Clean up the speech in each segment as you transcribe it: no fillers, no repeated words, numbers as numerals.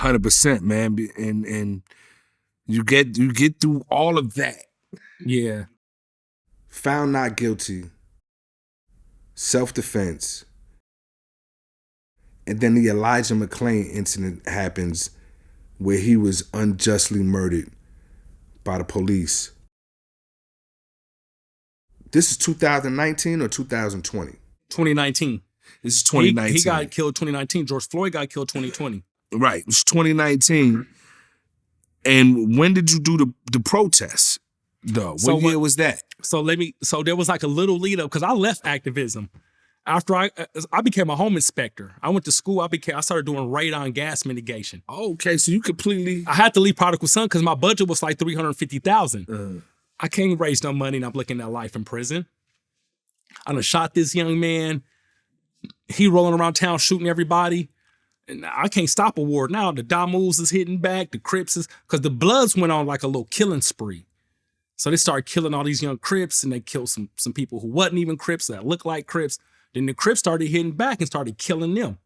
100%, man. And you get through all of that. Yeah. Found not guilty. Self-defense. And then the Elijah McClain incident happens where he was unjustly murdered by the police. This is 2019 or 2020? 2019. This is 2019. He got killed 2019. George Floyd got killed 2020. Right. It was 2019. And when did you do the protest, though? What year was that? So there was like a little lead up because I left activism. After I became a home inspector. I went to school. I started doing radon gas mitigation. Okay, so you completely... I had to leave Prodigal Son because my budget was like $350,000. I can't raise no money and I'm looking at life in prison. I done shot this young man. He rolling around town shooting everybody. And I can't stop a war now. The Damus is hitting back. The Crips is... Because the Bloods went on like a little killing spree. So they started killing all these young Crips and they killed some people who wasn't even Crips that looked like Crips. Then the Crips started hitting back and started killing them.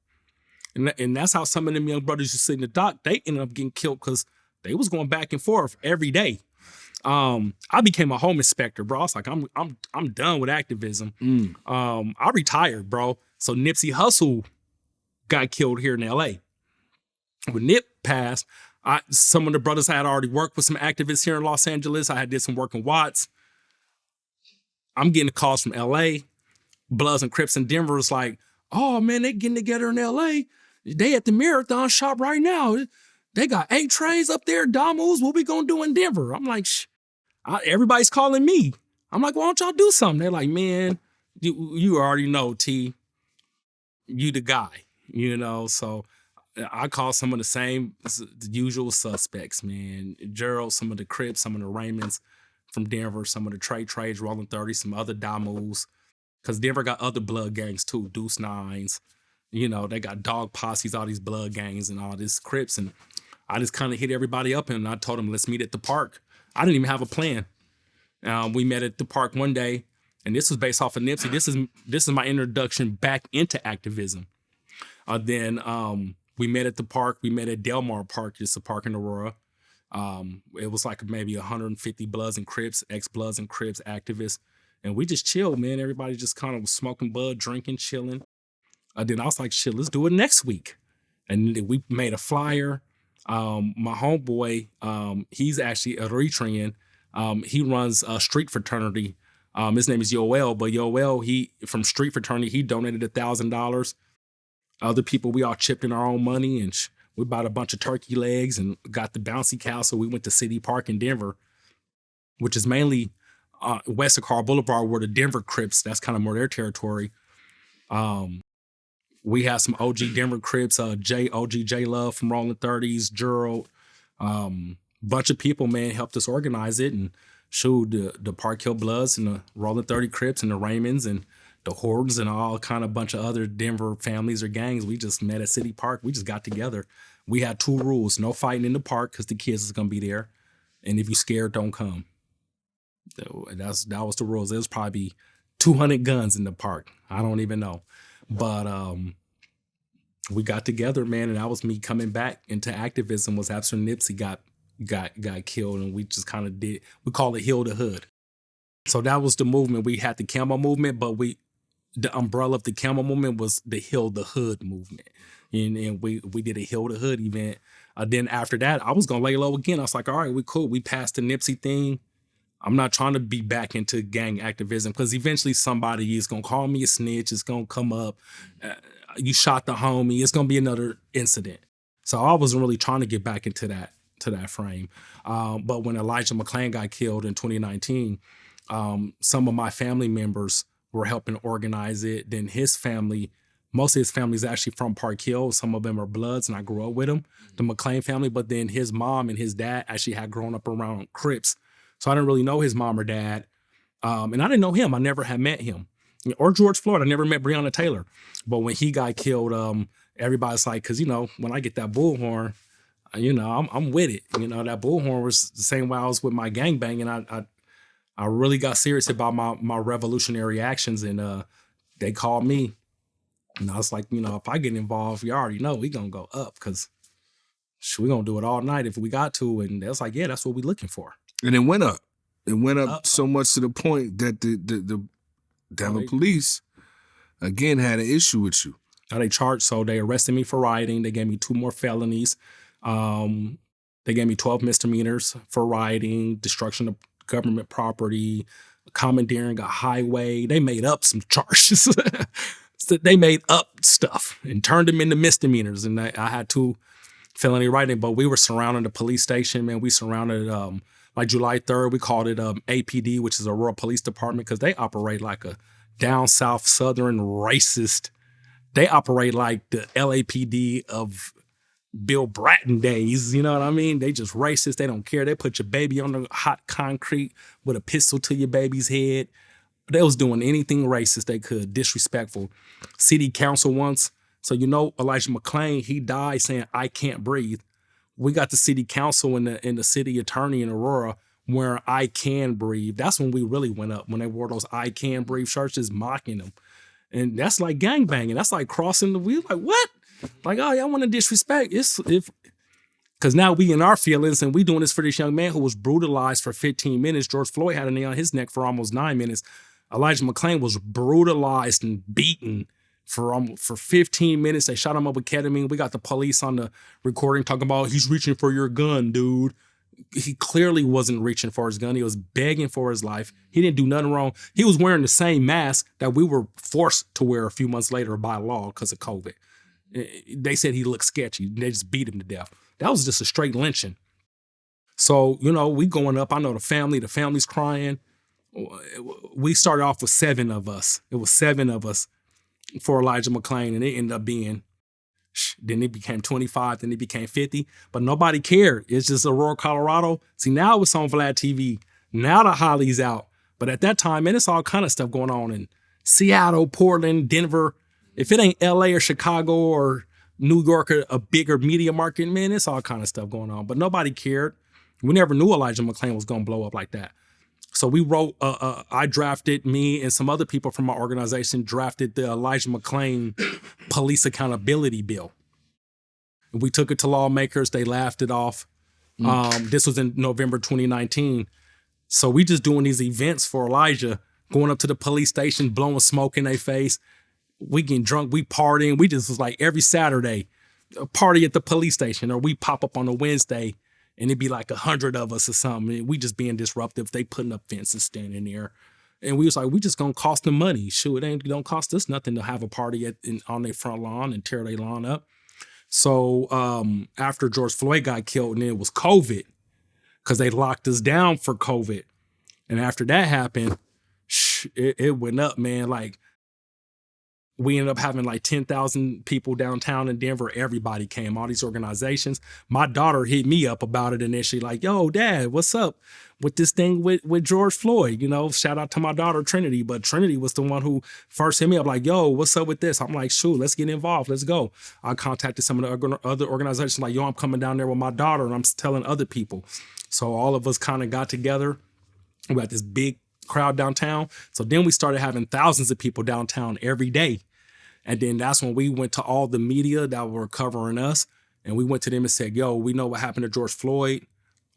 And that's how some of them young brothers you see in the dock, they ended up getting killed because they was going back and forth every day. I became a home inspector, bro. I was like, I'm done with activism. I retired, bro. So Nipsey Hussle got killed here in LA. When Nip passed, some of the brothers I had already worked with some activists here in Los Angeles. I did some work in Watts. I'm getting calls from LA. Bloods and Crips in Denver was like, oh man, they getting together in LA. They at the Marathon shop right now. They got 8 trays up there, Damus. What we gonna do in Denver? I'm like, everybody's calling me. I'm like, why don't y'all do something? They're like, man, you already know, T. You the guy, you know? So I call some of the usual suspects, man. Gerald, some of the Crips, some of the Raymonds from Denver, some of the Trades, Rolling 30, some other Damus. Because Denver got other blood gangs too, Deuce Nines. You know, they got dog posses, all these blood gangs and all this Crips. And I just kind of hit everybody up and I told them, let's meet at the park. I didn't even have a plan. We met at the park one day and this was based off of Nipsey. This is my introduction back into activism. Then we met at the park. We met at Delmar Park, just a park in Aurora. It was like maybe 150 Bloods and Crips, ex-Bloods and Crips activists. And we just chilled, man. Everybody just kind of was smoking bud, drinking, chilling. Then I was like, shit, let's do it next week. And we made a flyer. My homeboy, he's actually Eritrean. He runs a street fraternity. His name is Yoel, but Yoel, he from street fraternity, he donated $1,000. Other people, we all chipped in our own money and we bought a bunch of turkey legs and got the bouncy castle. We went to City Park in Denver, which is mainly west of Carl Boulevard, where the Denver Crips, that's kind of more their territory. We had some OG Denver Crips, OG J Love from Rolling 30s, Gerald. Bunch of people, man, helped us organize it and showed the Park Hill Bloods and the Rolling 30 Crips and the Raymonds and the Hortons and all kind of bunch of other Denver families or gangs. We just met at City Park. We just got together. We had 2 rules: no fighting in the park because the kids is gonna be there, and if you're scared, don't come. That was the rules. There was probably 200 guns in the park. I don't even know. But we got together, man, and that was me coming back into activism was after Nipsey got killed, and we just kind of we call it Heal the Hood. So that was the movement. We had the Camel movement, but the umbrella of the Camel movement was the Heal the Hood movement. And we did a Heal the Hood event. Then after that, I was gonna lay low again. I was like, all right, we cool. We passed the Nipsey thing. I'm not trying to be back into gang activism because eventually somebody is going to call me a snitch. It's going to come up. You shot the homie. It's going to be another incident. So I wasn't really trying to get back into that frame. But when Elijah McClain got killed in 2019, some of my family members were helping organize it. Then his family, most of his family is actually from Park Hill. Some of them are Bloods and I grew up with them, the McClain family. But then his mom and his dad actually had grown up around Crips. So I didn't really know his mom or dad. And I didn't know him. I never had met him. Or George Floyd. I never met Breonna Taylor. But when he got killed, everybody's like, because, you know, when I get that bullhorn, you know, I'm with it. You know, that bullhorn was the same way I was with my gangbang. And I really got serious about my revolutionary actions. And they called me. And I was like, you know, if I get involved, you already know we going to go up because we're going to do it all night if we got to. And they was like, yeah, that's what we're looking for. And it went up. It went up so much to the point that the Denver police, again, had an issue with you. Now they charged, so they arrested me for rioting. They gave me 2 more felonies. They gave me 12 misdemeanors for rioting, destruction of government property, commandeering a highway. They made up some charges. So they made up stuff and turned them into misdemeanors. And I had 2 felony writing, but we were surrounding the police station, man. We surrounded, like July 3rd, we called it APD, which is Aurora Police Department, because they operate like a down south southern racist. They operate like the LAPD of Bill Bratton days, you know what I mean? They just racist. They don't care. They put your baby on the hot concrete with a pistol to your baby's head. They was doing anything racist they could, disrespectful. City council once, so you know Elijah McClain, he died saying, "I can't breathe." We got the city council and the city attorney in Aurora wearing "I can breathe." That's when we really went up, when they wore those "I can breathe" shirts, just mocking them. And that's like gangbanging. That's like crossing the wheel. Like, what? Like, oh, y'all want to disrespect? Because now we in our feelings, and we doing this for this young man who was brutalized for 15 minutes. George Floyd had a knee on his neck for almost 9 minutes. Elijah McClain was brutalized and beaten for 15 minutes. They shot him up with ketamine. We got the police on the recording talking about, "He's reaching for your gun, dude." He clearly wasn't reaching for his gun. He was begging for his life. He didn't do nothing wrong. He was wearing the same mask that we were forced to wear a few months later by law because of COVID. They said he looked sketchy. They just beat him to death. That was just a straight lynching. So, you know, we going up. I know the family's crying. We started off with 7 of us. It was 7 of us for Elijah McClain, and it ended up being, then it became 25, then it became 50, but nobody cared. It's just Aurora, Colorado. See, now it's on Vlad TV. Now the Holly's out. But at that time, man, it's all kind of stuff going on in Seattle, Portland, Denver. If it ain't LA or Chicago or New York or a bigger media market, man, it's all kind of stuff going on. But nobody cared. We never knew Elijah McClain was going to blow up like that. So we wrote, I drafted, me and some other people from my organization drafted the Elijah McClain Police Accountability Bill. And we took it to lawmakers. They laughed it off. This was in November 2019. So we just doing these events for Elijah, going up to the police station, blowing smoke in their face. We getting drunk, we partying. We just was like every Saturday, a party at the police station, or we pop up on a Wednesday and it'd be like 100 of us or something. And we just being disruptive. They putting up fences, standing there. And we was like, we just gonna cost them money. Shoot, it don't cost us nothing to have a party on their front lawn and tear their lawn up. So after George Floyd got killed, and it was COVID, because they locked us down for COVID. And after that happened, it went up, man. Like, we ended up having like 10,000 people downtown in Denver. Everybody came, all these organizations. My daughter hit me up about it initially, like, "Yo, Dad, what's up with this thing with George Floyd?" You know, shout out to my daughter, Trinity. But Trinity was the one who first hit me up, like, "Yo, what's up with this?" I'm like, "Shoot, let's get involved. Let's go." I contacted some of the other organizations, like, "Yo, I'm coming down there with my daughter," and I'm telling other people. So all of us kind of got together. We got this big crowd downtown. So then we started having thousands of people downtown every day. And then that's when we went to all the media that were covering us. And we went to them and said, "Yo, we know what happened to George Floyd. It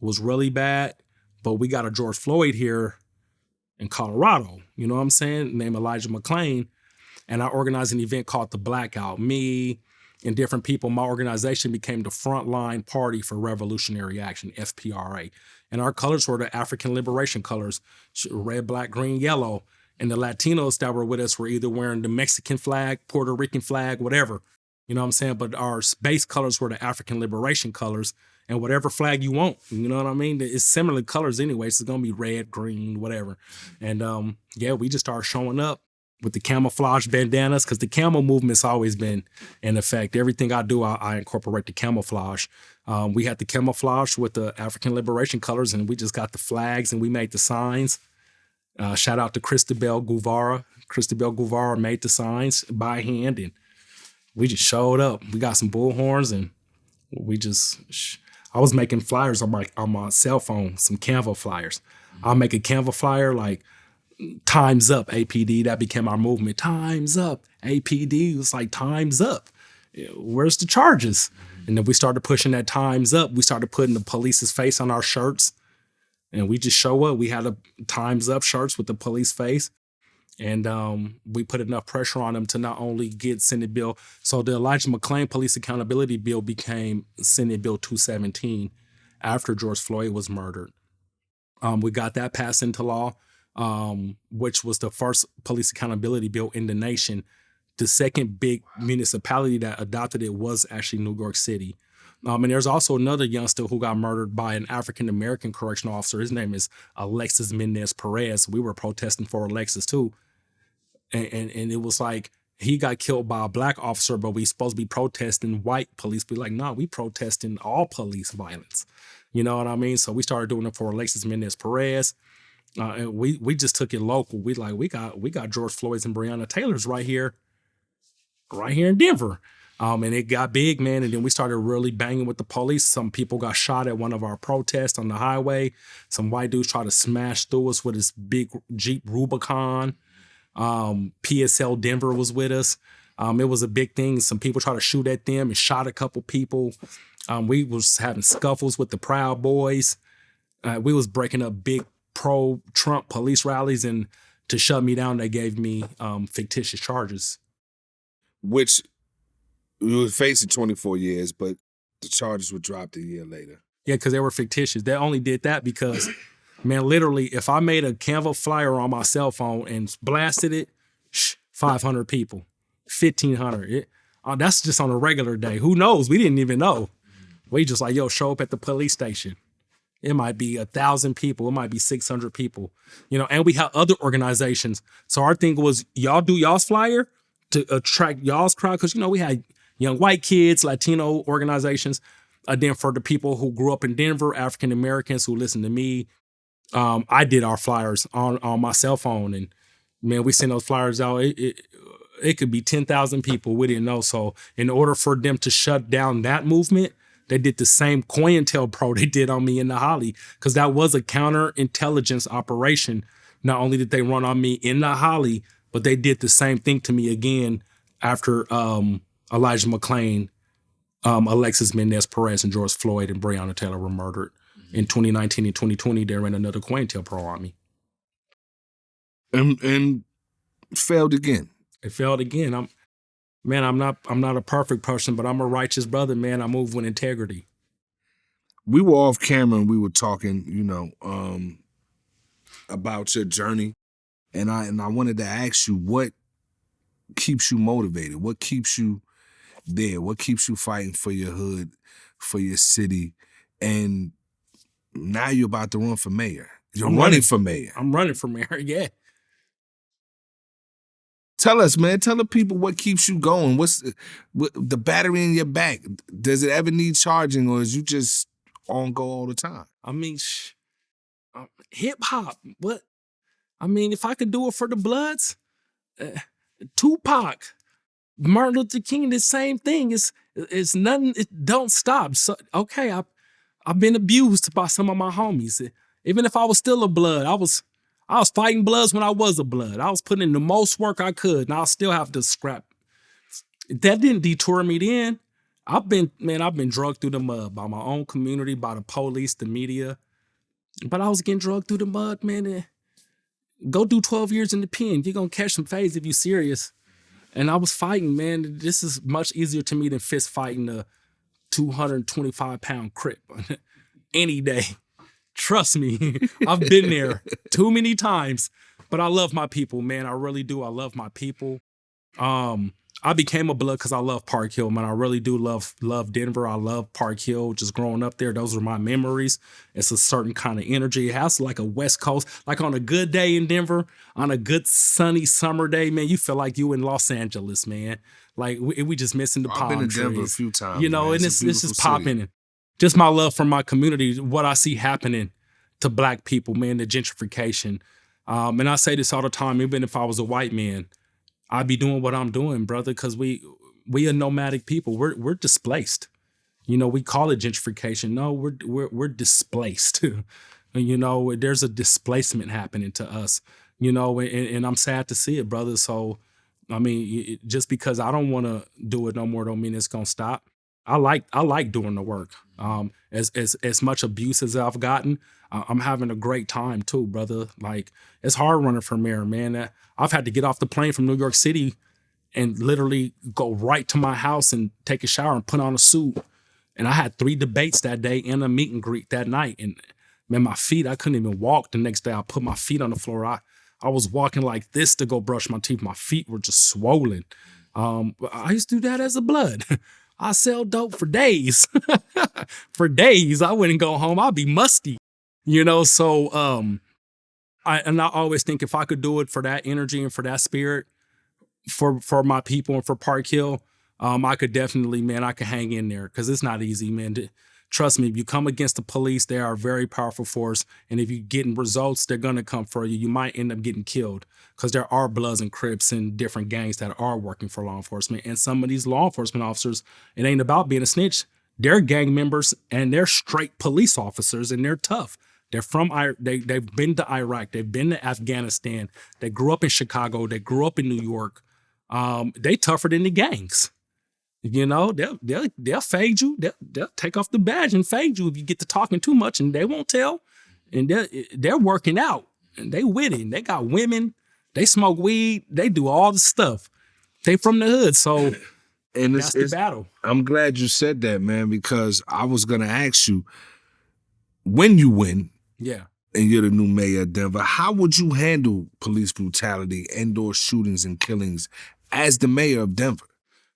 was really bad, but we got a George Floyd here in Colorado." You know what I'm saying? Named Elijah McClain. And I organized an event called The Blackout. Me and different people, my organization became the Frontline Party for Revolutionary Action, FPRA. And our colors were the African liberation colors, red, black, green, yellow. And the Latinos that were with us were either wearing the Mexican flag, Puerto Rican flag, whatever. You know what I'm saying? But our base colors were the African liberation colors, and whatever flag you want. You know what I mean? It's similar colors anyway. So it's going to be red, green, whatever. And yeah, we just started showing up with the camouflage bandanas, because the camo movement's always been in effect. Everything I do, I incorporate the camouflage. We had the camouflage with the African liberation colors, and we just got the flags and we made the signs. Shout out to Cristobal Guevara. Cristobal Guevara made the signs by hand, and we just showed up. We got some bullhorns, and I was making flyers on my cell phone, some Canva flyers. I'll make a Canva flyer like, "Time's up, APD." That became our movement. "Time's up, APD." It was like, time's up. Where's the charges? And then we started pushing that times up. We started putting the police's face on our shirts. And we just show up. We had a times up shirts with the police face. And we put enough pressure on them to not only get Senate Bill. So the Elijah McClain Police Accountability Bill became Senate Bill 217 after George Floyd was murdered. We got that passed into law, which was the first police accountability bill in the nation. The second big municipality that adopted it was actually New York City. And there's also another youngster who got murdered by an African-American correctional officer. His name is Alexis Mendez Perez. We were protesting for Alexis too. And it was like he got killed by a black officer, but we supposed to be protesting white police. Be like, no, we protesting all police violence. You know what I mean? So we started doing it for Alexis Mendez Perez. And we just took it local. We got George Floyd's and Breonna Taylor's right here in Denver. And it got big, man. And then we started really banging with the police. Some people got shot at one of our protests on the highway. Some white dudes tried to smash through us with his big Jeep Rubicon. PSL Denver was with us. It was a big thing. Some people tried to shoot at them and shot a couple people. We was having scuffles with the Proud Boys. We was breaking up big pro-Trump police rallies, and to shut me down, they gave me fictitious charges. Which you were facing 24 years, but the charges were dropped a year later. Yeah, because they were fictitious. They only did that because, man, literally, if I made a Canva flyer on my cell phone and blasted it, 500 people, 1,500. That's just on a regular day. Who knows? We didn't even know. We just like, yo, show up at the police station. It might be 1,000 people. It might be 600 people, and we have other organizations. So our thing was, y'all do y'all's flyer to attract y'all's crowd. Because, we had young white kids, Latino organizations. Then for the people who grew up in Denver, African Americans who listen to me, I did our flyers on my cell phone. And man, we sent those flyers out. It could be 10,000 people. We didn't know. So in order for them to shut down that movement, they did the same COINTELPRO they did on me in the Holly, because that was a counterintelligence operation. Not only did they run on me in the Holly, but they did the same thing to me again after Elijah McClain, Alexis Mendez Perez, and George Floyd and Breonna Taylor were murdered. In 2019 and 2020, they ran another COINTELPRO on me. And failed again. It failed again. I'm not a perfect person, but I'm a righteous brother, man. I move with integrity. We were off camera and we were talking, about your journey. And I wanted to ask you, what keeps you motivated? What keeps you there? What keeps you fighting for your hood, for your city? And now you're about to run for mayor. You're running for mayor. I'm running for mayor, yeah. Tell us, man. Tell the people what keeps you going. What's the battery in your back? Does it ever need charging, or is you just on go all the time? I mean, hip hop. What? I mean, if I could do it for the Bloods, Tupac, Martin Luther King, the same thing. It's nothing. It don't stop. So okay, I've been abused by some of my homies. Even if I was still a Blood, I was fighting Bloods when I was a Blood. I was putting in the most work I could, and I'll still have to scrap. That didn't detour me then. I've been drugged through the mud by my own community, by the police, the media. But I was getting drugged through the mud, man. Go do 12 years in the pen. You're going to catch some phase if you're serious. And I was fighting, man. This is much easier to me than fist fighting a 225-pound Crip any day. Trust me, I've been there too many times, but I love my people, man. I really do. I love my people. I became a Blood because I love Park Hill, man. I really do love Denver. I love Park Hill. Just growing up there, those are my memories. It's a certain kind of energy. It has like a West Coast, like on a good day in Denver, on a good sunny summer day, man, you feel like you in Los Angeles, man. Like we just missing the palm trees. I've been in Denver a few times, man. And it's just popping. Just my love for my community, what I see happening to Black people, man, the gentrification. And I say this all the time, even if I was a white man, I'd be doing what I'm doing, brother, because we are nomadic people. We're displaced. We call it gentrification. No, we're displaced. There's a displacement happening to us. And I'm sad to see it, brother. So, I mean, just because I don't want to do it no more don't mean it's gonna stop. I like doing the work. As much abuse as I've gotten, I'm having a great time too, brother. Like, it's hard running for mayor, man. I've had to get off the plane from New York City and literally go right to my house and take a shower and put on a suit. And I had 3 debates that day and a meet and greet that night. And man, my feet, I couldn't even walk the next day. I put my feet on the floor. I was walking like this to go brush my teeth. My feet were just swollen. I used to do that as a blood. I sell dope for days. For days. I wouldn't go home. I'd be musty. So I always think if I could do it for that energy and for that spirit, for my people and for Park Hill, I could definitely, man, I could hang in there, because it's not easy, man. Trust me, if you come against the police, they are a very powerful force. And if you're getting results, they're going to come for you. You might end up getting killed, because there are Bloods and Crips and different gangs that are working for law enforcement. And some of these law enforcement officers, it ain't about being a snitch. They're gang members and they're straight police officers, and they're tough. They're from, they've been to Iraq. They've been to Afghanistan. They grew up in Chicago. They grew up in New York. They tougher than the gangs. They'll fade you. They'll take off the badge and fade you if you get to talking too much, and they won't tell. And they're working out, and they with it. And they got women. They smoke weed. They do all the stuff. They from the hood, so and that's the battle. I'm glad you said that, man, because I was gonna ask you, when you win, yeah, and you're the new mayor of Denver, how would you handle police brutality, indoor shootings and killings as the mayor of Denver?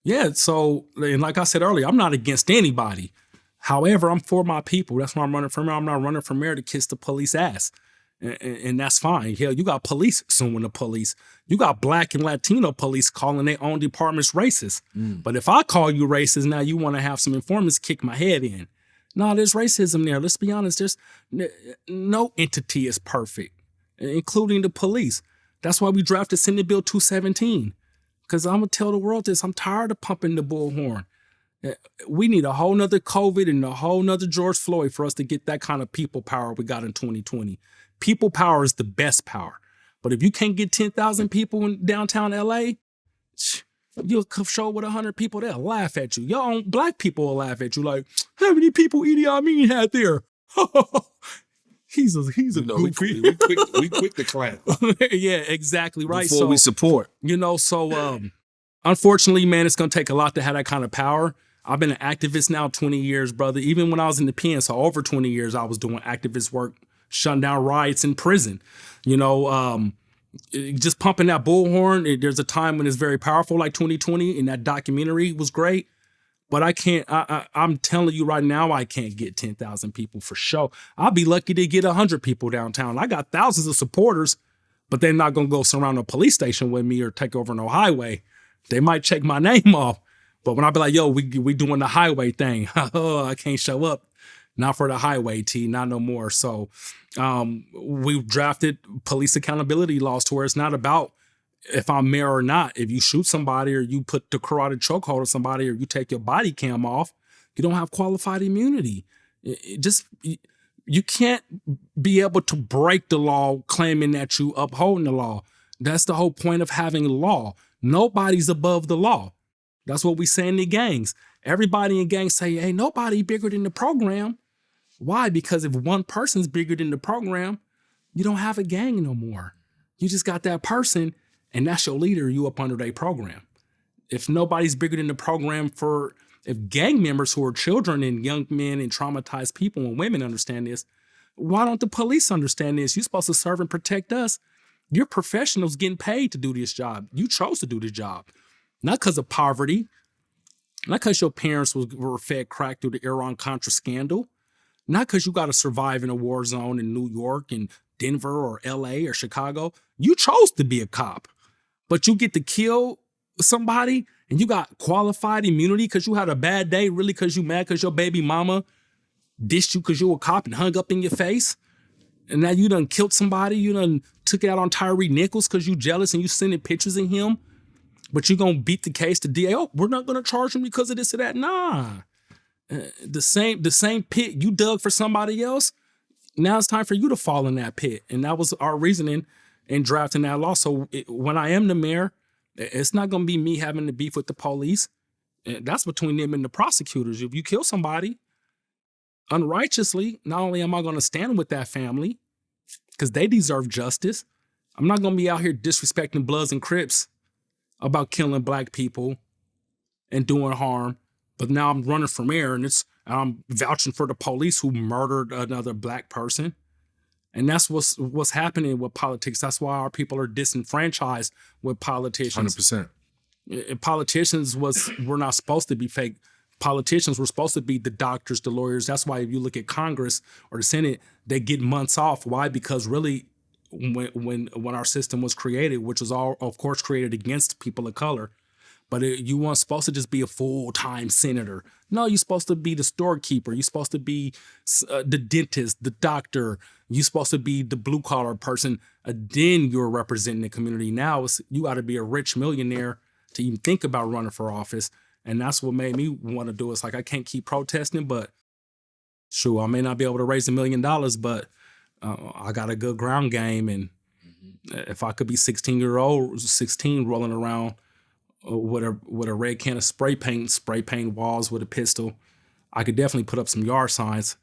Yeah, so, and like I said earlier, I'm not against anybody. However, I'm for my people. That's why I'm running for mayor. I'm not running for mayor to kiss the police ass. And that's fine. Hell, you got police suing the police. You got Black and Latino police calling their own departments racist. But if I call you racist, now you want to have some informants kick my head in. No, there's racism there. Let's be honest. There's no entity is perfect, including the police. That's why we drafted Senate Bill 217. Because I'm going to tell the world this, I'm tired of pumping the bullhorn. We need a whole nother COVID and a whole nother George Floyd for us to get that kind of people power we got in 2020. People power is the best power. But if you can't get 10,000 people in downtown LA, you'll show with 100 people, they'll laugh at you. Your own Black people will laugh at you like, how many people Idi Amin had there? He's a goofy. We quick to clap. Yeah, exactly right. Before we support. Unfortunately, man, it's going to take a lot to have that kind of power. I've been an activist now 20 years, brother. Even when I was in the pen, so over 20 years, I was doing activist work, shutting down riots in prison. Just pumping that bullhorn. There's a time when it's very powerful, like 2020, and that documentary was great. But I can't, I'm telling you right now, I can't get 10,000 people for sure. I'll be lucky to get 100 people downtown. I got thousands of supporters, but they're not going to go surround a police station with me or take over no highway. They might check my name off. But when I be like, yo, we doing the highway thing. Oh, I can't show up. Not for the highway, T, not no more. So we've drafted police accountability laws to where it's not about if I'm mayor or not. If you shoot somebody or you put the carotid chokehold on somebody or you take your body cam off, you don't have qualified immunity. You can't be able to break the law claiming that you upholding the law. That's the whole point of having law. Nobody's above the law. That's what we say in the gangs. Everybody in gangs say, hey, nobody bigger than the program. Why? Because if one person's bigger than the program, you don't have a gang no more. You just got that person, and that's your leader, you up under their program. If nobody's bigger than the program if gang members who are children and young men and traumatized people and women understand this, why don't the police understand this? You're supposed to serve and protect us. You're professionals getting paid to do this job. You chose to do this job. Not because of poverty, not because your parents were fed crack through the Iran-Contra scandal, not because you got to survive in a war zone in New York and Denver or LA or Chicago. You chose to be a cop. But you get to kill somebody and you got qualified immunity because you had a bad day, really because you mad because your baby mama dished you because you were a cop and hung up in your face. And now you done killed somebody. You done took it out on Tyree Nichols because you jealous and you sending pictures of him. But you going to beat the case to DA. Oh, we're not going to charge him because of this or that. Nah. The same pit you dug for somebody else, now it's time for you to fall in that pit. And that was our reasoning in drafting that law. So when I am the mayor, it's not going to be me having to beef with the police. And that's between them and the prosecutors. If you kill somebody unrighteously, not only am I going to stand with that family because they deserve justice, I'm not going to be out here disrespecting Bloods and Crips about killing black people and doing harm. But now I'm running for mayor and I'm vouching for the police who murdered another black person. And that's what's happening with politics. That's why our people are disenfranchised with politicians. 100%. Politicians were not supposed to be fake. Politicians were supposed to be the doctors, the lawyers. That's why if you look at Congress or the Senate, they get months off. Why? Because really, when our system was created, which was all, of course, created against people of color, but you weren't supposed to just be a full-time senator. No, you're supposed to be the storekeeper. You're supposed to be the dentist, the doctor. You're supposed to be the blue-collar person. Then you're representing the community. Now you got to be a rich millionaire to even think about running for office. And that's what made me want to do it. It's like I can't keep protesting, but sure, I may not be able to raise $1 million, but I got a good ground game. And if I could be 16 rolling around with a red can of spray paint walls with a pistol, I could definitely put up some yard signs.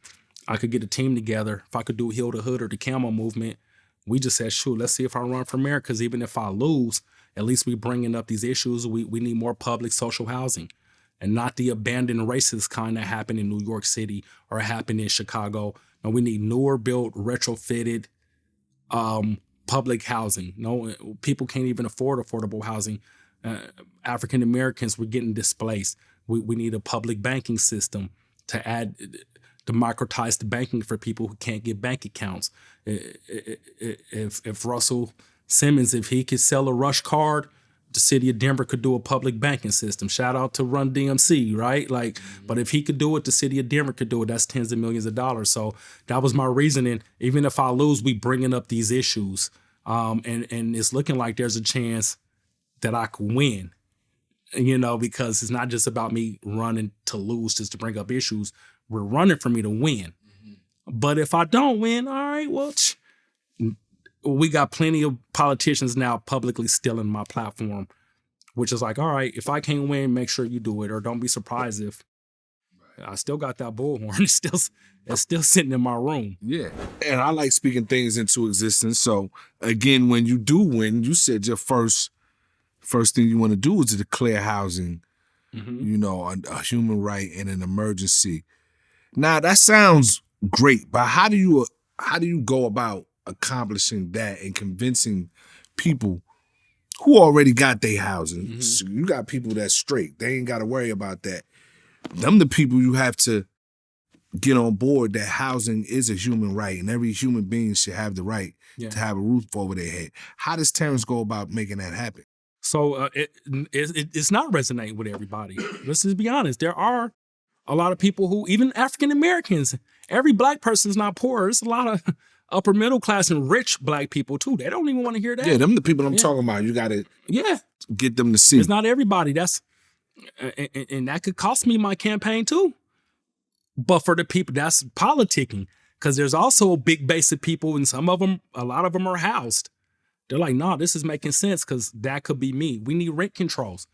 I could get a team together. If I could do Heal the Hood or the Camel movement, we just said, shoot, let's see if I run for mayor. Because even if I lose, at least we bringing up these issues. We need more public social housing and not the abandoned racist kind that happened in New York City or happened in Chicago. No, we need newer built, retrofitted public housing. No, people can't even afford affordable housing. African Americans were getting displaced. We need a public banking system to add democratized banking for people who can't get bank accounts. If Russell Simmons, if he could sell a Rush card, the city of Denver could do a public banking system. Shout out to Run DMC, right? Like, but if he could do it, the city of Denver could do it. That's tens of millions of dollars. So that was my reasoning. Even if I lose, we bringing up these issues, and it's looking like there's a chance that I could win. Because it's not just about me running to lose just to bring up issues. We're running for me to win. But if I don't win, all right, well, we got plenty of politicians now publicly stealing my platform, which is like, all right, if I can't win, make sure you do it, or don't be surprised if I still got that bullhorn. It's still sitting in my room. Yeah. And I like speaking things into existence. So again, when you do win, you said your first thing you want to do is to declare housing, a human right and an emergency. Now that sounds great, but how do you go about accomplishing that and convincing people who already got their housing? So you got people that's straight. They ain't got to worry about that. Them the people you have to get on board that housing is a human right and every human being should have the right to have a roof over their head. How does Terrance go about making that happen? So it's not resonating with everybody. Let's just be honest. There are a lot of people who, even African Americans, every black person's not poor. There's a lot of upper middle class and rich black people too. They don't even want to hear that. Yeah, them the people I'm talking about. You got to get them to see. It's not everybody. And that could cost me my campaign too. But for the people, that's politicking. Because there's also a big base of people, and a lot of them are housed. They're like, nah, this is making sense because that could be me. We need rent controls.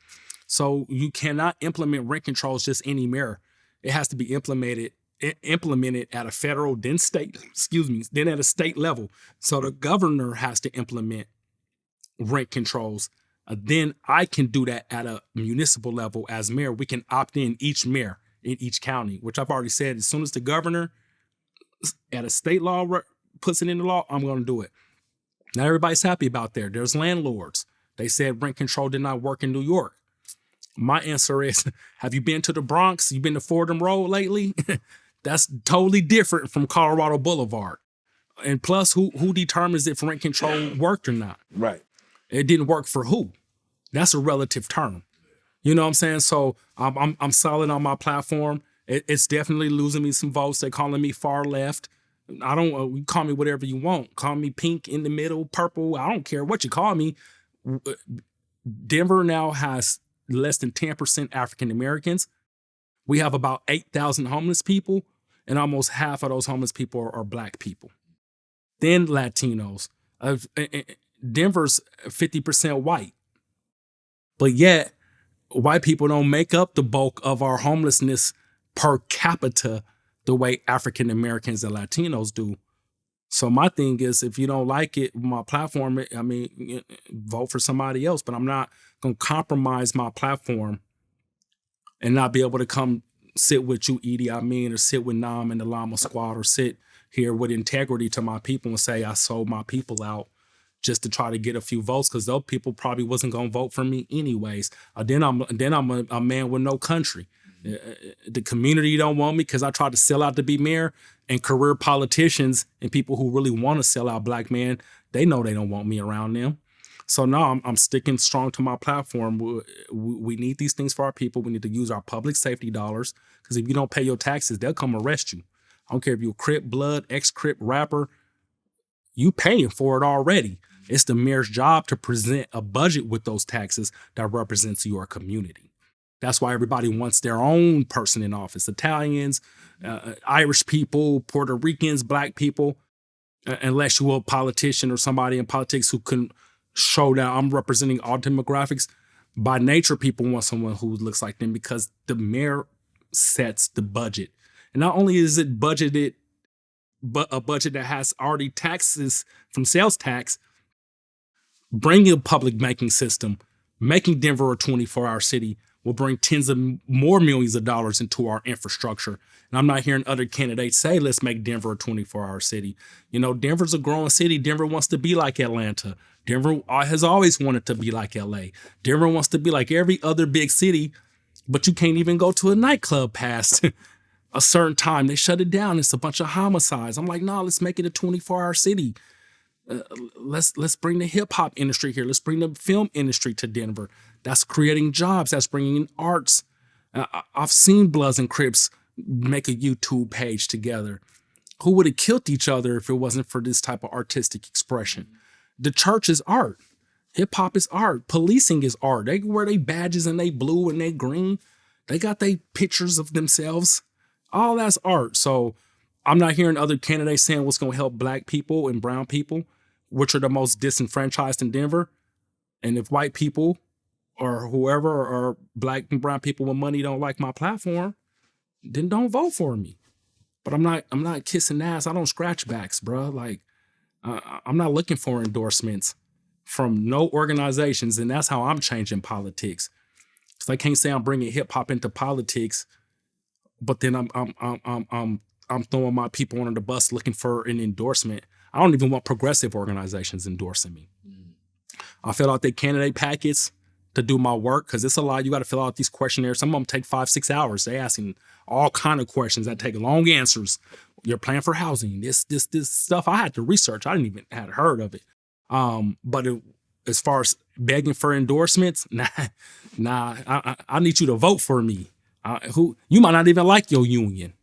So you cannot implement rent controls just anywhere. It has to be implemented at a federal, then at a state level. So the governor has to implement rent controls. Then I can do that at a municipal level as mayor. We can opt in each mayor in each county, which I've already said, as soon as the governor at a state law puts it in the law, I'm going to do it. Not everybody's happy about that. There's landlords. They said rent control did not work in New York. My answer is, have you been to the Bronx? You been to Fordham Road lately? That's totally different from Colorado Boulevard. And plus, who determines if rent control worked or not? Right. It didn't work for who? That's a relative term. You know what I'm saying? So I'm solid on my platform. It's definitely losing me some votes. They're calling me far left. You call me whatever you want. Call me pink in the middle, purple. I don't care what you call me. Denver now has less than 10% African Americans. We have about 8,000 homeless people, and almost half of those homeless people are black people. Then Latinos. Denver's 50% white. But yet, white people don't make up the bulk of our homelessness per capita the way African Americans and Latinos do. So my thing is, if you don't like it, my platform, I mean, vote for somebody else, but I'm not going to compromise my platform and not be able to come sit with you, Edie, or sit with Nam and the Llama Squad, or sit here with integrity to my people and say I sold my people out just to try to get a few votes, because those people probably wasn't going to vote for me anyways. Then I'm a man with no country. The community don't want me because I tried to sell out to be mayor, and career politicians and people who really want to sell out black men, they know they don't want me around them. So no, I'm sticking strong to my platform. We need these things for our people. We need to use our public safety dollars, because if you don't pay your taxes, they'll come arrest you. I don't care if you're a Crip, Blood, ex-Crip, rapper, you paying for it already. It's the mayor's job to present a budget with those taxes that represents your community. That's why everybody wants their own person in office. Italians, Irish people, Puerto Ricans, black people, unless you're a politician or somebody in politics who can show that I'm representing all demographics. By nature, people want someone who looks like them, because the mayor sets the budget. And not only is it budgeted, but a budget that has already taxes from sales tax, bringing a public banking system, making Denver a 24-hour city will bring tens of more millions of dollars into our infrastructure. And I'm not hearing other candidates say, let's make Denver a 24-hour city. You know, Denver's a growing city. Denver wants to be like Atlanta. Denver has always wanted to be like LA. Denver wants to be like every other big city, but you can't even go to a nightclub past a certain time. They shut it down. It's a bunch of homicides. I'm like, no, let's make it a 24-hour city. Let's bring the hip hop industry here. Let's bring the film industry to Denver. That's creating jobs. That's bringing in arts. I've seen Bloods and Crips make a YouTube page together. Who would have killed each other if it wasn't for this type of artistic expression? The church is art. Hip hop is art. Policing is art. They wear their badges and they blue and they green. They got their pictures of themselves. All that's art. So I'm not hearing other candidates saying what's going to help black people and brown people, which are the most disenfranchised in Denver. And if white people or whoever, or black and brown people with money don't like my platform, then don't vote for me. But I'm not kissing ass. I don't scratch backs, bro. Like, I'm not looking for endorsements from no organizations, and that's how I'm changing politics. Because I can't say I'm bringing hip hop into politics, but then I'm throwing my people under the bus looking for an endorsement. I don't even want progressive organizations endorsing me. I fill out their candidate packets to do my work, because it's a lot. You got to fill out these questionnaires. Some of them take 5-6 hours. They asking all kind of questions that take long answers. Your plan for housing, this stuff I had to research. I didn't even had heard of it. But as far as begging for endorsements, nah. I need you to vote for me. You might not even like your union.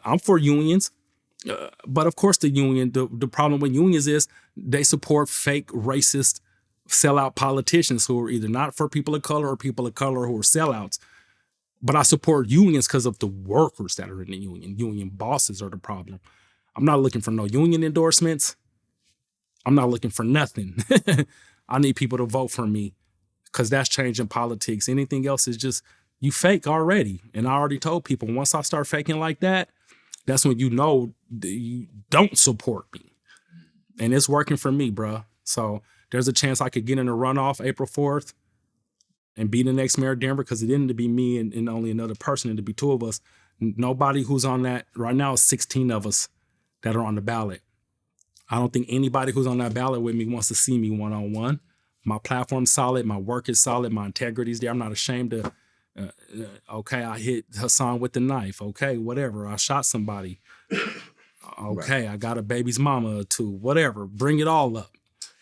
I'm for unions. But of course the union, the problem with unions is they support fake racist sellout politicians who are either not for people of color or people of color who are sellouts. But I support unions because of the workers that are in the union. Union bosses are the problem. I'm not looking for no union endorsements. I'm not looking for nothing. I need people to vote for me, because that's changing politics. Anything else is just, you fake already. And I already told people, once I start faking like that, that's when you know you don't support me. And it's working for me, bro. So there's a chance I could get in a runoff April 4th and be the next mayor of Denver, because it didn't be me and only another person. It'd be two of us. Nobody who's on that right now is 16 of us that are on the ballot. I don't think anybody who's on that ballot with me wants to see me one-on-one. My platform's solid. My work is solid. My integrity's there. I'm not ashamed to, okay, I hit Hassan with the knife. Okay, whatever. I shot somebody. Okay, right. I got a baby's mama or two. Whatever. Bring it all up.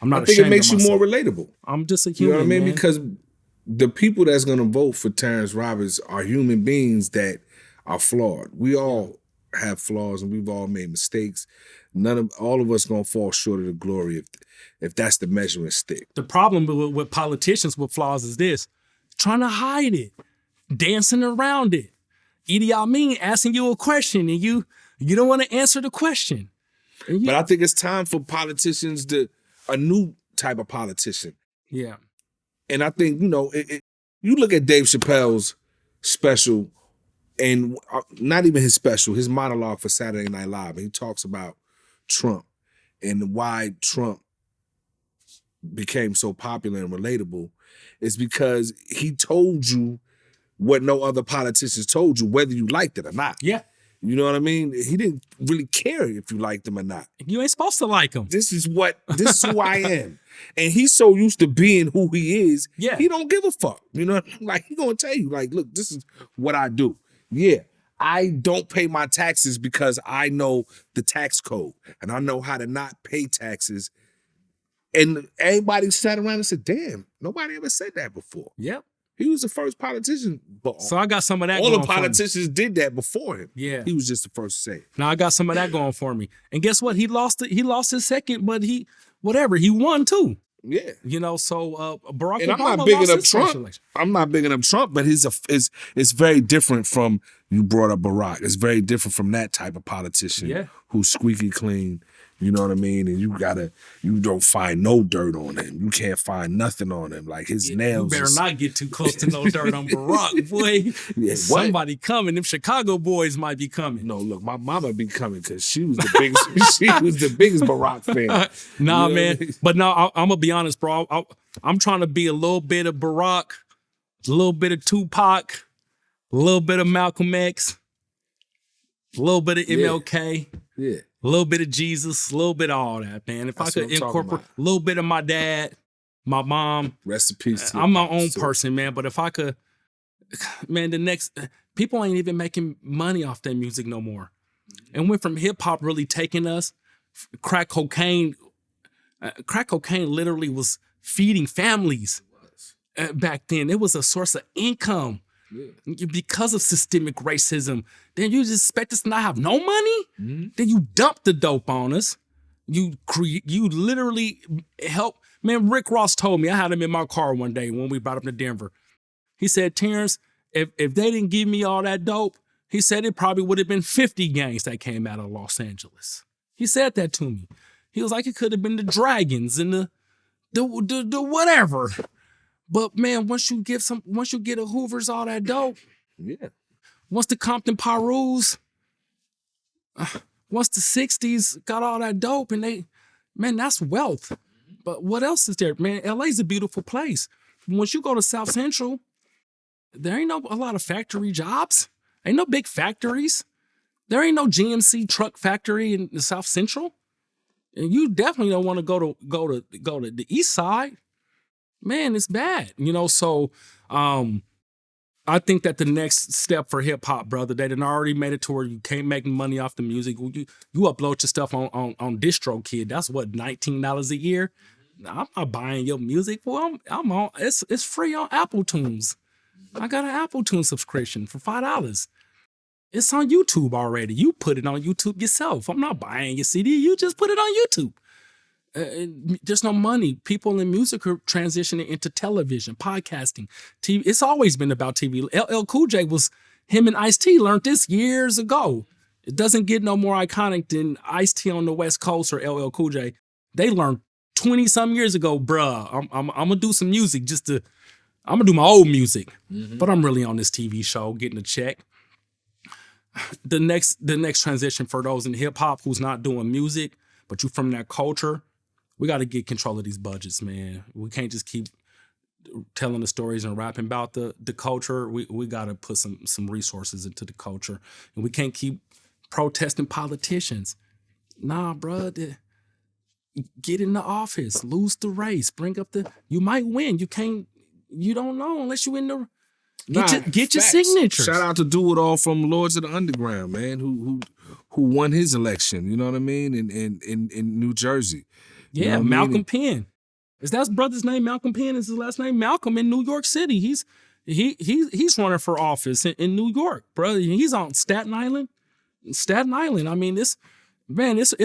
I'm not ashamed. I think it makes you more relatable. I'm just a human, you know what I mean? Man. Because the people that's going to vote for Terrance Roberts are human beings that are flawed. We all have flaws and we've all made mistakes. All of us going to fall short of the glory if that's the measuring stick. The problem with politicians with flaws is this: trying to hide it, dancing around it. Idi Amin asking you a question and you don't want to answer the question. But I think it's time for politicians a new type of politician. Yeah. And I think, You look at Dave Chappelle's special, and not even his special, his monologue for Saturday Night Live. And he talks about Trump and why Trump became so popular and relatable. Is because he told you what no other politicians told you, whether you liked it or not. Yeah. You know what I mean? He didn't really care if you liked him or not. You ain't supposed to like him. This is who I am. And he's so used to being who he is, he don't give a fuck. You know, like he gonna tell you, like, look, this is what I do. Yeah, I don't pay my taxes because I know the tax code and I know how to not pay taxes. And everybody sat around and said, damn, nobody ever said that before. Yep. He was the first politician. But so I got some of that all going the politicians did that before him. Yeah. He was just the first to say it. Now I got some of that going for me. And guess what? He lost his second, but he won too. Yeah. You know, so Barack and Obama I'm not bigging up his Trump. I'm not bigging up Trump, but it's very different from, you brought up Barack. It's very different from that type of politician who's squeaky clean. You know what I mean? And you don't find no dirt on him. You can't find nothing on him. Like his nails. You better not get too close to no dirt on Barack, boy. Somebody coming. Them Chicago boys might be coming. No, look, my mama be coming because she was the biggest. She was the biggest Barack fan. Nah, man. But no, I'm gonna be honest, bro. I'm trying to be a little bit of Barack, a little bit of Tupac, a little bit of Malcolm X, a little bit of MLK. Yeah. A little bit of Jesus, a little bit of all that, man. If That's I could incorporate a little bit of my dad, my mom. Rest in peace. I'm my own person, man. But if I could, man, people ain't even making money off their music no more. And went from hip hop really taking us, crack cocaine literally was feeding families back then. It was a source of income. Yeah. Because of systemic racism, then you just expect us to not have no money? Mm-hmm. Then you dump the dope on us. You literally help. Man, Rick Ross told me, I had him in my car one day when we brought him to Denver. He said, Terrance, if they didn't give me all that dope, he said it probably would have been 50 gangs that came out of Los Angeles. He said that to me. He was like, it could have been the Dragons and the whatever. But man, once you get a Hoover's all that dope, once the Compton Pirus, once the 60s got all that dope, and that's wealth. But what else is there? Man, LA's a beautiful place. Once you go to South Central, there ain't a lot of factory jobs. Ain't no big factories. There ain't no GMC truck factory in the South Central. And you definitely don't want to go to the East Side. Man, it's bad, you know. So, I think that the next step for hip hop, brother, they done already made it to where you can't make money off the music. You upload your stuff on DistroKid. That's what, $19 a year. I'm not buying your music. Well, I'm on. It's free on Apple Tunes. I got an Apple Tunes subscription for $5. It's on YouTube already. You put it on YouTube yourself. I'm not buying your CD. You just put it on YouTube. There's no money. People in music are transitioning into television, podcasting, TV. It's always been about TV. LL Cool J him and Ice-T learned this years ago. It doesn't get no more iconic than Ice-T on the West Coast or LL Cool J. They learned 20-some years ago, bruh, I'm going to do some music I'm going to do my old music. Mm-hmm. But I'm really on this TV show getting a check. The next transition for those in hip hop who's not doing music, but you from that culture, we got to get control of these budgets, man. We can't just keep telling the stories and rapping about the culture. We got to put some resources into the culture. And we can't keep protesting politicians. Nah, bro. Get in the office. Lose the race. Bring up you might win. You don't know unless you in the... Get your signatures. Shout out to Do It All from Lords of the Underground, man, who won his election, you know what I mean, in New Jersey. Yeah, you know Malcolm Penn. Is that his brother's name? Malcolm Penn is his last name. Malcolm in New York City. He's running for office in New York, brother. He's on Staten Island. I mean, it's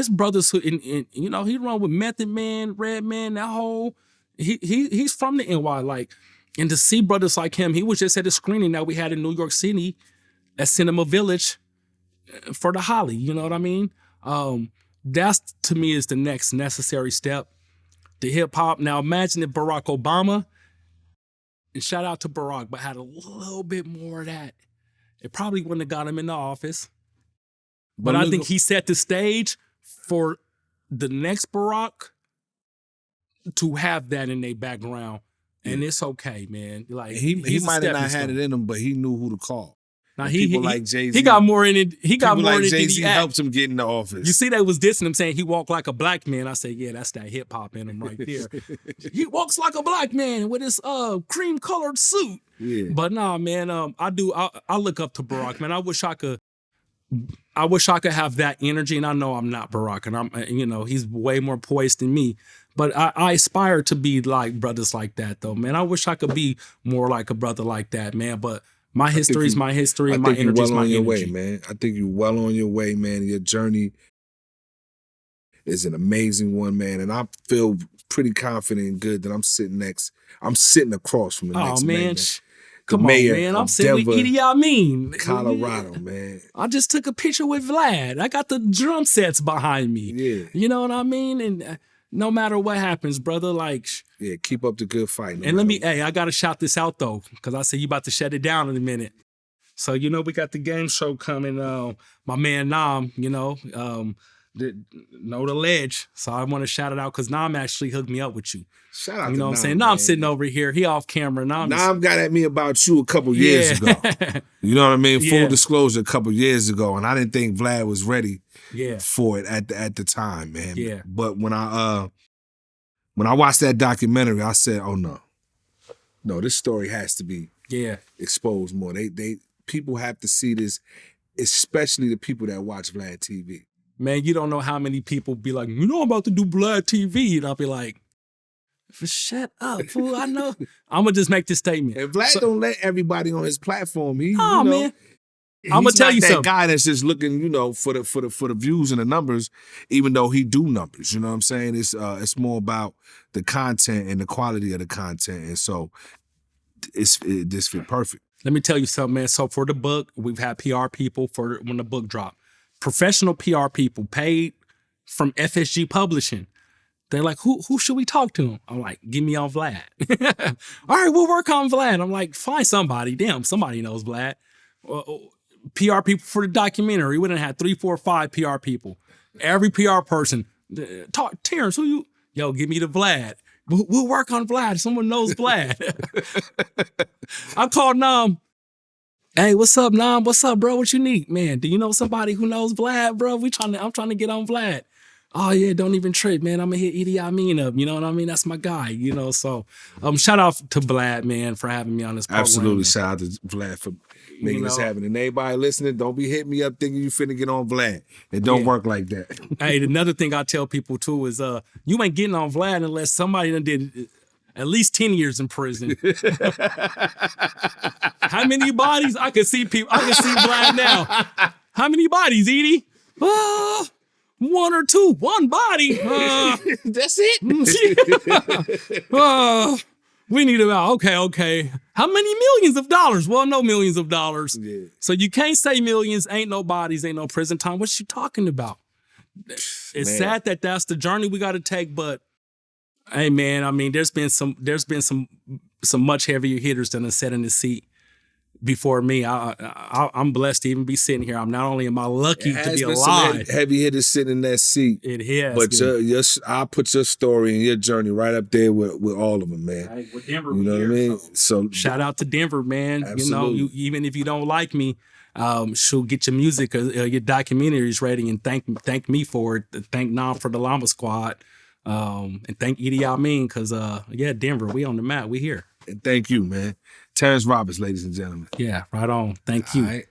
brothers who, you know, he run with Method Man, Redman, that whole. He's from the NY, like, and to see brothers like him, he was just at a screening that we had in New York City at Cinema Village for the Holly. You know what I mean? That's, to me, is the next necessary step to hip hop. Now, imagine if Barack Obama and shout out to Barack, but had a little bit more of that, it probably wouldn't have got him in the office. But I think he set the stage for the next Barack to have that in their background. And it's okay, man. Like he might have not had it in him, but he knew who to call. Now people like Jay-Z. He got more in it. He got more in it. Jay-Z helped him get in the office. You see, they was dissing him, saying he walked like a black man. I say, yeah, that's that hip hop in him right there. He walks like a black man with his cream colored suit. Yeah. But nah, man, I look up to Barack, man. I wish I could have that energy, and I know I'm not Barack, and he's way more poised than me. But I aspire to be like brothers like that, though, man. I wish I could be more like a brother like that, man. But my history is my history, and my energy is my energy. Way, man. I think you're well on your way, man. Your journey is an amazing one, man. And I feel pretty confident and good that I'm sitting across from the next man. Come on, man. I'm sitting with Idi Amin. Colorado, man. I just took a picture with Vlad. I got the drum sets behind me. Yeah. You know what I mean? And no matter what happens, brother, like... Yeah, keep up the good fight. I got to shout this out, though, because I said you about to shut it down in a minute. So, we got the game show coming. My man, Nam, the ledge. So I want to shout it out because Nam actually hooked me up with you. Shout out to Nam. You know what I'm saying? Man. Nam's sitting over here. He off camera. Nam got at me about you a couple years ago. You know what I mean? Full disclosure, a couple years ago. And I didn't think Vlad was ready for it at the time, man. Yeah. But when I watched that documentary, I said, oh no, this story has to be exposed more. People have to see this, especially the people that watch Vlad TV. Man, you don't know how many people be like, I'm about to do Vlad TV. And I'll be like, shut up, fool. I know. I'm going to just make this statement. And Vlad don't let everybody on his platform. Man. I'm going to tell you that something. Guy that's just looking, for the views and the numbers, even though he do numbers. You know what I'm saying? It's more about the content and the quality of the content. And so this fit perfect. Let me tell you something, man. So for the book, we've had PR people for when the book dropped. Professional PR people paid from FSG Publishing. They're like, who should we talk to? I'm like, give me on Vlad. All right, we'll work on Vlad. I'm like, find somebody. Damn, somebody knows Vlad. PR people for the documentary. We done had 3, 4, 5 PR people. Every PR person, Terrance, give me the Vlad. We'll work on Vlad. Someone knows Vlad. I called Nam. Hey, what's up, Nam? What's up, bro? What you need? Man, do you know somebody who knows Vlad, bro? I'm trying to get on Vlad. Oh, yeah, don't even trip, man. I'm going to hit Idi Amin up. You know what I mean? That's my guy, So shout out to Vlad, man, for having me on this program. Absolutely. Man. Shout out to Vlad for making this happen. And everybody listening, don't be hitting me up thinking you finna get on Vlad. It don't work like that. Hey, another thing I tell people, too, is you ain't getting on Vlad unless somebody done did at least 10 years in prison. How many bodies? I can see Vlad now. How many bodies, Edie? 1 or 2. 1 body. That's it. We need about, okay. How many millions of dollars? Well, no millions of dollars. Yeah. So you can't say millions. Ain't no bodies. Ain't no prison time. What's you talking about? It's sad that that's the journey we got to take, but hey, man, I mean, there's been some much heavier hitters than have sat in the seat before me. I'm blessed to even be sitting here. I'm not only am I lucky to be alive. Some heavy hitters sitting in that seat. It has. But I'll put your story and your journey right up there with all of them, man. Right, with Denver, you know what I mean? So shout out to Denver, man. Absolutely. Even if you don't like me, she'll get your music, your documentaries ready, and thank me for it. Thank Nam for the Llama Squad. And thank Idi Amin because Denver, we on the map, we here. And thank you, man. Terrance Roberts, ladies and gentlemen. Yeah, right on. Thank you. All right.